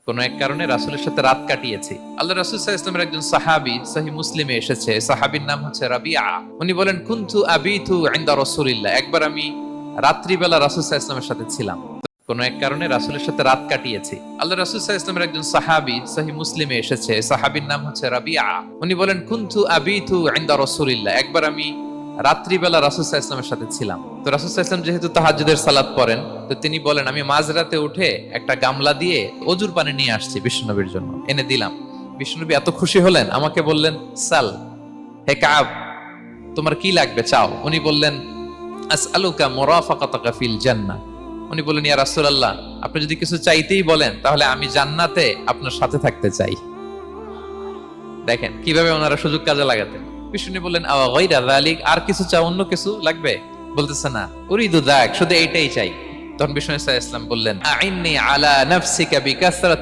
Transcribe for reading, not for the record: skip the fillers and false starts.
কোন এক কারণে রাসূলের সাথে রাত কাটিয়েছি। আল্লাহ রাসূল সাল্লাল্লাহু আলাইহি ওয়াসাল্লামের একজন সাহাবী সহিহ মুসলিমে এসেছে, সাহাবীর নাম হচ্ছে রাবিআ। উনি বলেন কুনতু আবিতু ইনদা রাসূলিল্লাহ, একবার আমি রাত্রিবেলা রাসূল সাল্লাল্লাহু আলাইহি ওয়াসাল্লামের সাথে ছিলাম। কোন এক কারণে রাসূলের সাথে রাত কাটিয়েছি। আল্লাহ রাসূল সাল্লাল্লাহু আলাইহি ওয়াসাল্লামের একজন সাহাবী সহিহ মুসলিমে এসেছে, সাহাবীর নাম হচ্ছে রাবিআ। উনি বলেন কুনতু আবিতু ইনদা রাসূলিল্লাহ, একবার আমি রাত্রিবেলা রাসূল সাল্লাল্লাহু আলাইহি ওয়াসাল্লামের সাথে ছিলাম। তো রাসূল সাল্লাল্লাহু আলাইহি ওয়াসাল্লাম যেহেতু তাহাজ্জুদের সালাত পড়েন, তো তিনি বলেন আমি মাঝরাতে উঠে একটা গামলা দিয়ে অজুর পানি নিয়ে আসছি বিশ্বনবীর জন্য, এনে দিলাম। বিশ্বনবী এত খুশি হলেন, আমাকে বললেন সাল, হে কাব তোমার কি লাগবে চাও। উনি বললেন আসআলুকা মুরাফাকাতাকা ফিল জান্নাহ। উনি বললেন ইয়া রাসূলুল্লাহ, আপনি যদি কিছু চাইতেই বলেন তাহলে আমি জান্নাতে আপনার সাথে থাকতে চাই। দেখেন কিভাবে ওনারা সুযোগ কাজে লাগাতেন। বিষ্ণু বললেন আওয়া গায়রা যালিক, আর কিছু চাও, অন্য কিছু লাগবে? বলতেছে না, উরিদু যাক, শুধু এইটাই চাই। তখন বিষ্ণু সাল্লাল্লাহু আলাইহি ওয়াসাল্লাম বললেন আইন্নি আলা নাফসিকা বিকাসরাত